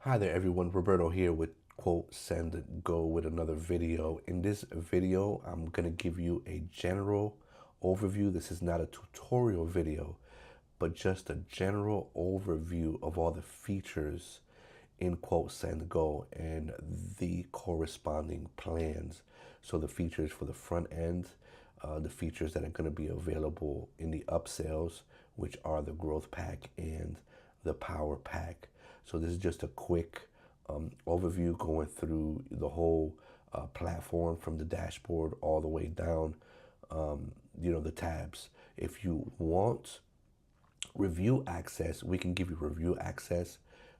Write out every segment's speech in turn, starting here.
Hi there everyone, Roberto here with QuoteSendGo with another video. In this video, I'm going to give you a general overview. This is not a tutorial video, but just a general overview of all the features in QuoteSendGo and the corresponding plans. So the features for the front end, the features that are going to be available in the upsells, which are the growth pack and the power pack. So this is just a quick overview going through the whole platform from the dashboard all the way down, the tabs. If you want review access, we can give you review access.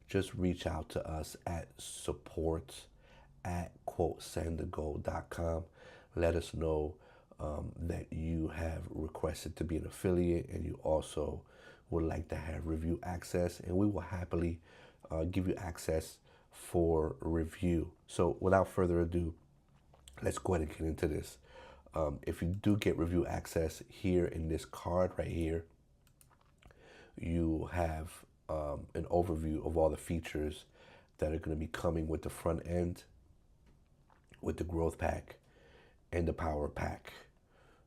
Just reach out to us at support@quotesendgo.com. Let us know that you have requested to be an affiliate and you also would like to have review access, and we will happily give you access for review. So without further ado, let's go ahead and get into this. If you do get review access here in this card right here, you have an overview of all the features that are going to be coming with the front end, with the growth pack and the power pack.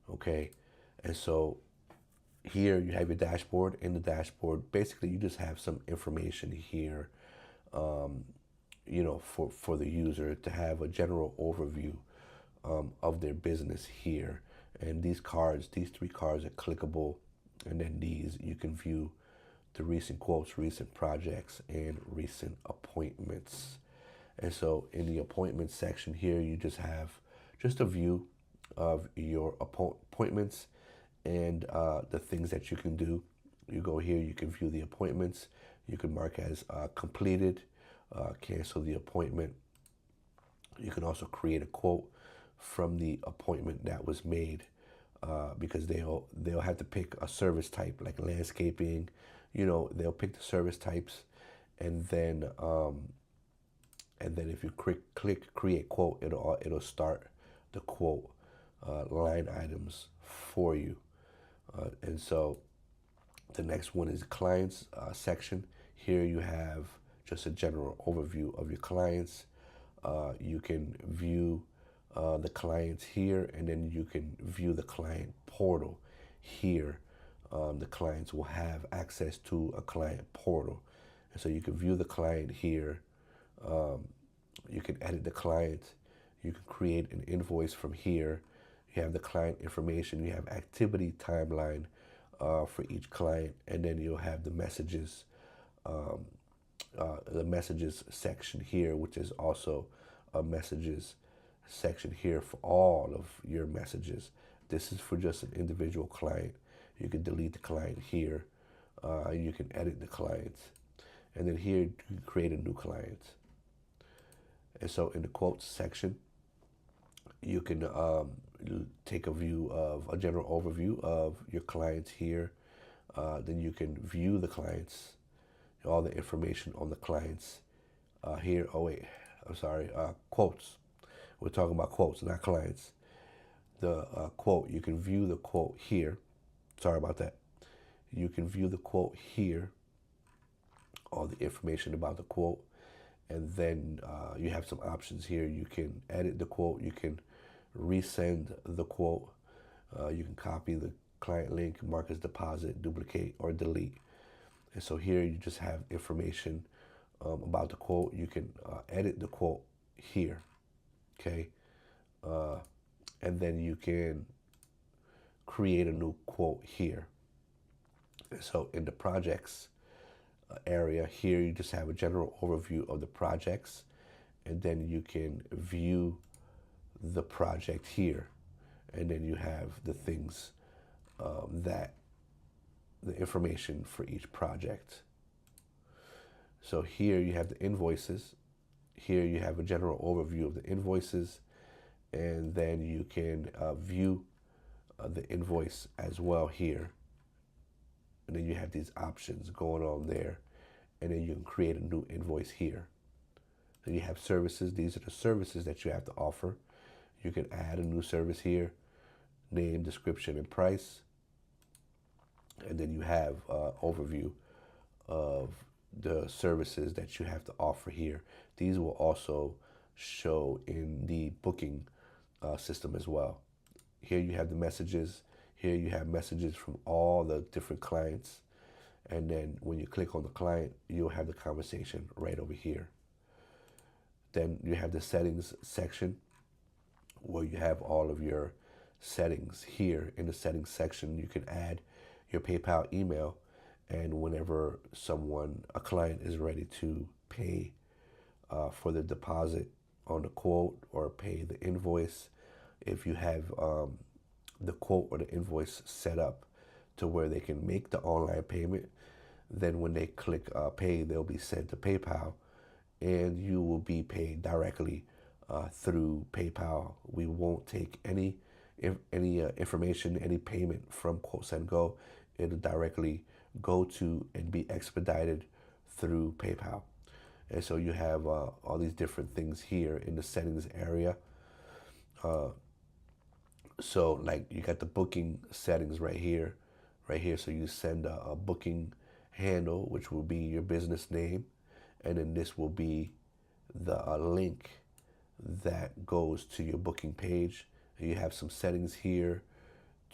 Okay, and so here you have your dashboard. In the dashboard, basically you just have some information here, for the user to have a general overview of their business here. And these three cards are clickable, and then these you can view the recent quotes, recent projects, and recent appointments. And so in the appointments section here, you just have just a view of your appointments and the things that you can do. You go here, you can view the appointments. You can mark as completed, cancel the appointment. You can also create a quote from the appointment that was made, because they'll have to pick a service type like landscaping. They'll pick the service types, and then if you click create quote, it'll start the quote line items for you. And so the next one is clients section. Here you have just a general overview of your clients. You can view the clients here, and then you can view the client portal here. The clients will have access to a client portal, and so you can view the client here. You can edit the client. You can create an invoice from here. You have the client information. You have activity timeline for each client, and then you'll have the messages section here, which is also a messages section here for all of your messages. This is for just an individual client. You can delete the client here. You can edit the client, and then here you can create a new client. And so in the quotes section, you can take a view of a general overview of your clients here. Then you can view the clients, all the information on the clients here. Oh wait, I'm sorry, quotes. We're talking about quotes, not clients. The quote, you can view the quote here. Sorry about that. You can view the quote here, all the information about the quote, and then you have some options here. You can edit the quote, you can resend the quote, you can copy the client link, mark as deposit, duplicate, or delete. And so here you just have information about the quote. You can edit the quote here, okay? And then you can create a new quote here. And so in the projects area here, you just have a general overview of the projects, and then you can view the project here, and then you have the things the information for each project. So here you have the invoices. Here you have a general overview of the invoices, and then you can view the invoice as well here. And then you have these options going on there, and then you can create a new invoice here. Then you have services. These are the services that you have to offer. You can add a new service here, name, description, and price. And then you have overview of the services that you have to offer here. These will also show in the booking system as well. Here you have the messages. Here you have messages from all the different clients. And then when you click on the client, you'll have the conversation right over here. Then you have the settings section where you have all of your settings. Here in the settings section, you can add your PayPal email, and whenever a client is ready to pay for the deposit on the quote or pay the invoice, if you have the quote or the invoice set up to where they can make the online payment, then when they click pay, they'll be sent to PayPal, and you will be paid directly through PayPal. We won't take any information, any payment from QuoteSendGo. It'll directly go to and be expedited through PayPal. And so you have all these different things here in the settings area. So like you got the booking settings right here. So you send a booking handle, which will be your business name, and then this will be the link that goes to your booking page. And you have some settings here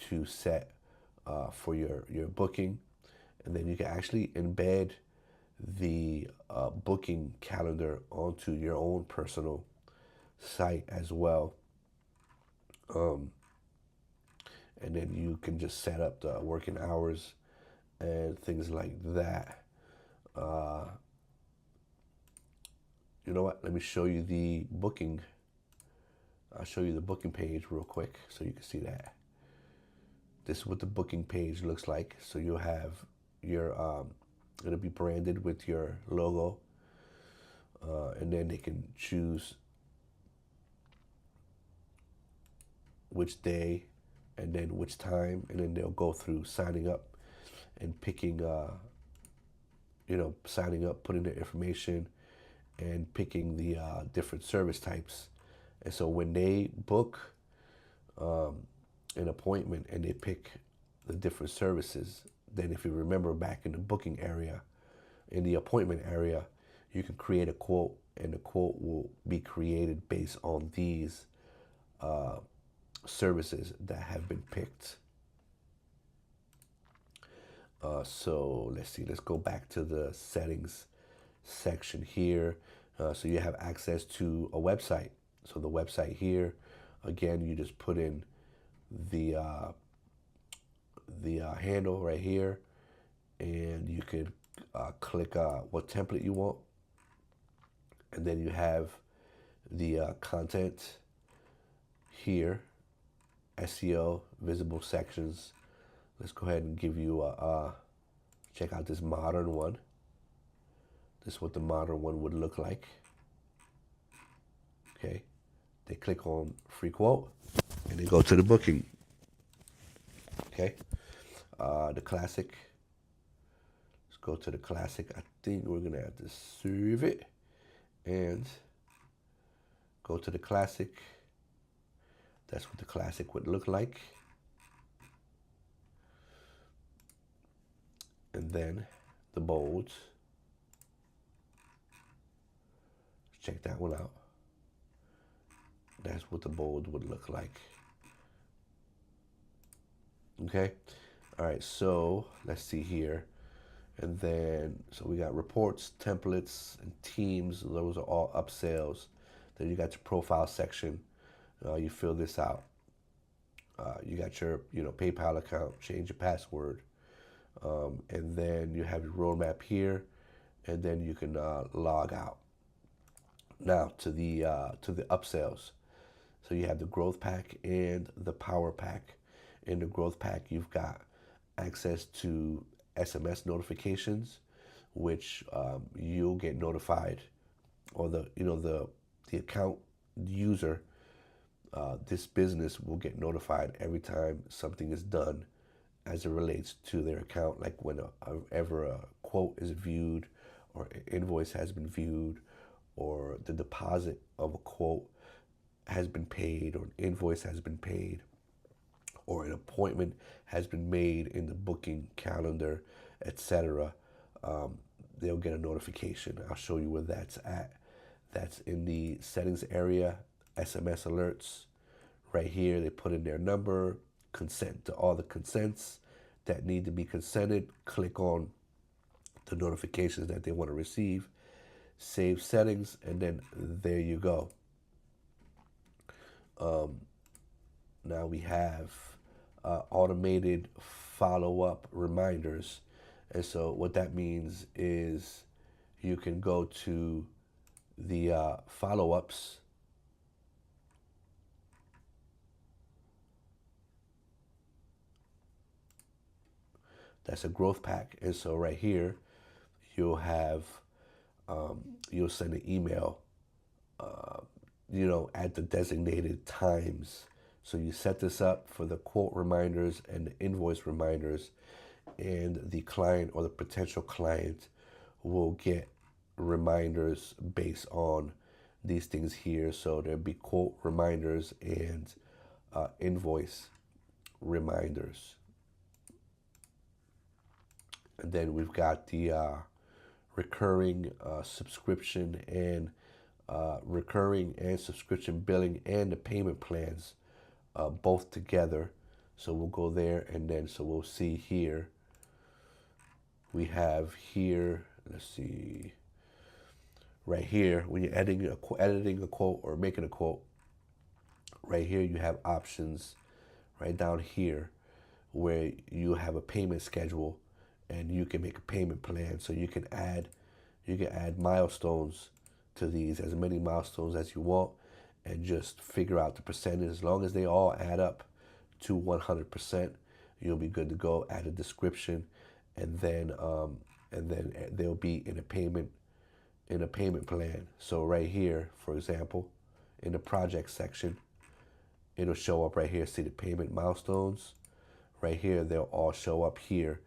to set for your booking, and then you can actually embed the booking calendar onto your own personal site as well. And then you can just set up the working hours and things like that. You know what? Let me show you the booking. I'll show you the booking page real quick so you can see that. This is what the booking page looks like. So you'll have your, it'll be branded with your logo. And then they can choose which day and then which time. And then they'll go through signing up and picking, signing up, putting their information, and picking the different service types. And so when they book an appointment and they pick the different services, then if you remember back in the booking area, in the appointment area, you can create a quote, and the quote will be created based on these services that have been picked. So let's see, let's go back to the settings section here. So you have access to a website. So the website here, again, you just put in the handle right here, and you could click what template you want, and then you have the content here, SEO, visible sections. Let's go ahead and give you check out this modern one. This is what the modern one would look like. Okay, they click on free quote and they go to the booking. Okay, the classic. Let's go to the classic. I think we're gonna have to save it and go to the classic. That's what the classic would look like. And then the bold. Check that one out. That's what the bold would look like. Okay. All right. So let's see here. And then, so we got reports, templates, and teams. Those are all upsells. Then you got your profile section. You fill this out. You got your, PayPal account. Change your password. And then you have your roadmap here, and then you can log out. Now to the upsells. So you have the growth pack and the power pack. In the growth pack, you've got access to SMS notifications, which you'll get notified, or the account user, this business will get notified every time something is done as it relates to their account, like whenever a quote is viewed, or an invoice has been viewed, or the deposit of a quote has been paid, or an invoice has been paid, or an appointment has been made in the booking calendar, etc. they'll get a notification. I'll show you where that's at. That's in the settings area, SMS alerts. Right here, they put in their number, consent to all the consents that need to be consented. Click on the notifications that they want to receive, save settings, and then there you go. Now we have automated follow-up reminders. And so what that means is you can go to the follow-ups. That's a growth pack. And so right here, you'll have, you'll send an email, at the designated times. So you set this up for the quote reminders and the invoice reminders, and the client or the potential client will get reminders based on these things here. So there'll be quote reminders and invoice reminders. And then we've got the recurring subscription and recurring and subscription billing and the payment plans both together. So we'll go there, and then so we'll see here. We have here, let's see, right here, when you're editing a quote or making a quote, right here you have options right down here where you have a payment schedule, and you can make a payment plan. So you can add milestones to these, as many milestones as you want, and just figure out the percentage. As long as they all add up to 100%, you'll be good to go. Add a description, and then they'll be in a payment plan. So right here, for example, in the project section, it'll show up right here. See the payment milestones right here. They'll all show up here,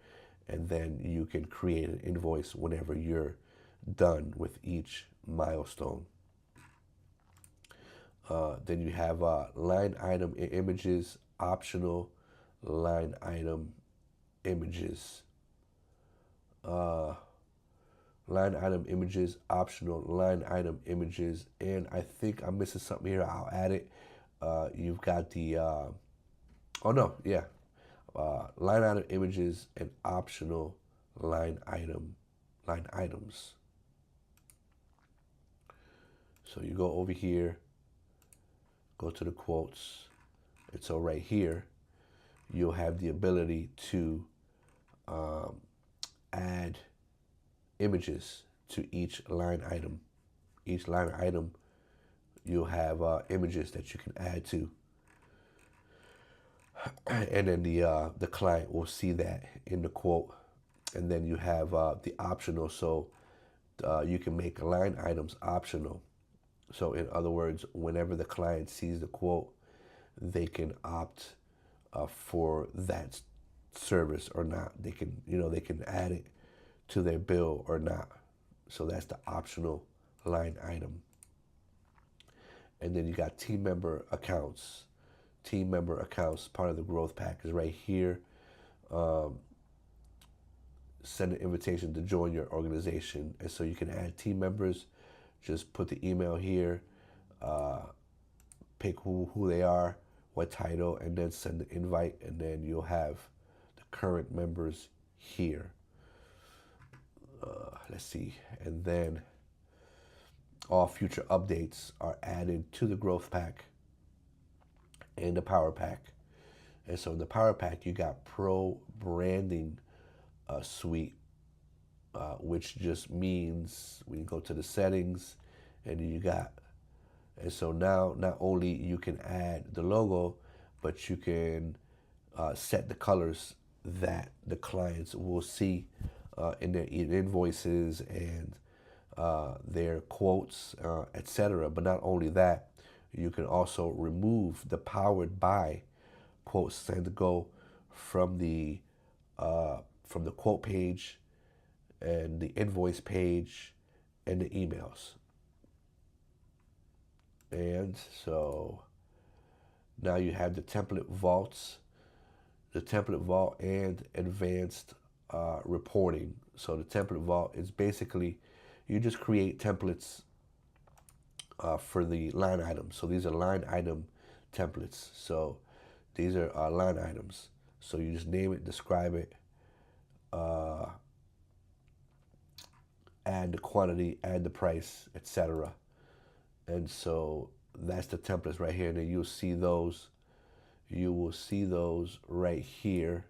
and then you can create an invoice whenever you're done with each milestone. Then you have line item images, optional line item images. Line item images, optional line item images, and I think I'm missing something here. I'll add it. You've got the, line item images and optional line items. So you go over here, go to the quotes, and so right here, you'll have the ability to add images to each line item. Each line item, you'll have images that you can add to. And then the client will see that in the quote. And then you have the optional, so you can make line items optional. So in other words, whenever the client sees the quote, they can opt for that service or not. They can, they can add it to their bill or not. So that's the optional line item. And then you got team member accounts. Team member accounts, part of the growth pack, is right here. Send an invitation to join your organization. And so you can add team members. Just put the email here, pick who they are, what title, and then send the invite, and then you'll have the current members here. Let's see, and then all future updates are added to the growth pack and the power pack. And so in the power pack, you got pro branding suite, which just means when you go to the settings, and you got, and so now not only you can add the logo, but you can set the colors that the clients will see in their invoices and their quotes, etc. But not only that, you can also remove the powered by QuoteSendGo from the quote page and the invoice page and the emails. And so now you have the template vaults, the template vault, and advanced reporting. So the template vault is basically, you just create templates for the line items. So these are line item templates. So these are line items. So you just name it, describe it, add the quantity, add the price, etc. And so that's the templates right here. And then you'll see those. You will see those right here.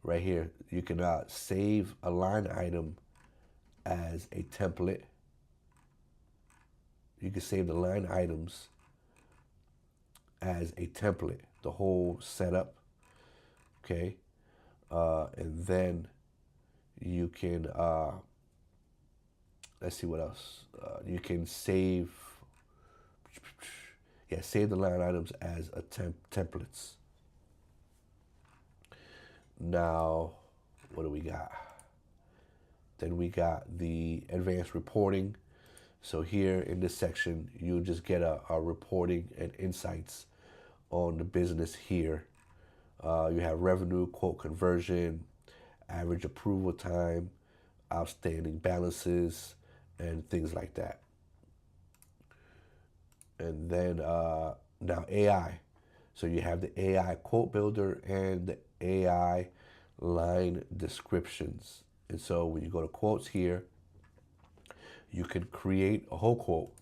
Right here, you can save a line item as a template. You can save the line items as a template, the whole setup, okay? And then you can, let's see what else. You can save, save the line items as a templates. Now, what do we got? Then we got the advanced reporting. So here in this section, you just get a reporting and insights on the business here. You have revenue, quote conversion, average approval time, outstanding balances, and things like that. And then now AI. So you have the AI quote builder and the AI line descriptions. And so when you go to quotes here, you can create a whole quote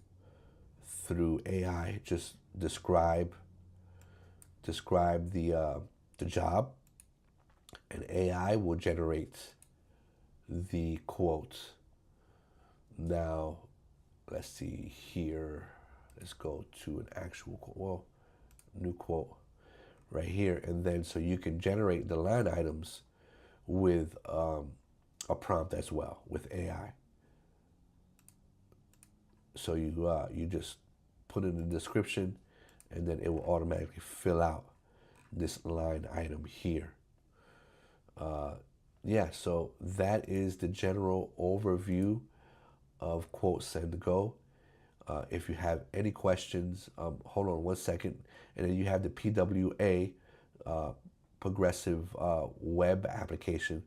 through AI. Just describe the job, and AI will generate the quote. Now, let's see here. Let's go to an actual quote. Well, new quote right here, and then so you can generate the line items with a prompt as well with AI. So you just put in the description, and then it will automatically fill out this line item here. So that is the general overview of QuoteSendGo. If you have any questions, hold on one second. And then you have the PWA, Progressive Web Application,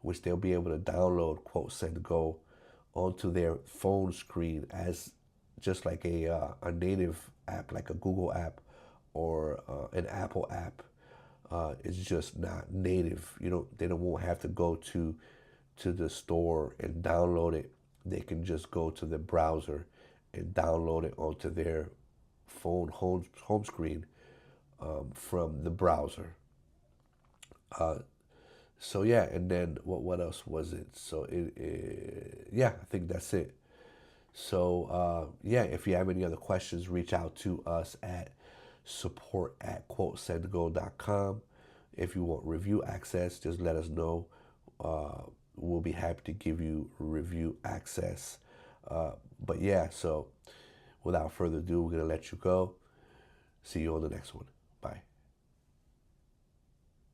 which they'll be able to download QuoteSendGo onto their phone screen as just like a native app, like a Google app or an Apple app. It's just not native. They won't have to go to the store and download it. They can just go to the browser and download it onto their phone home screen from the browser. And then what else was it? So I think that's it. So if you have any other questions, reach out to us at support@quotesendgo.com. If you want review access, just let us know. We'll be happy to give you review access. So without further ado, we're going to let you go. See you on the next one. Bye.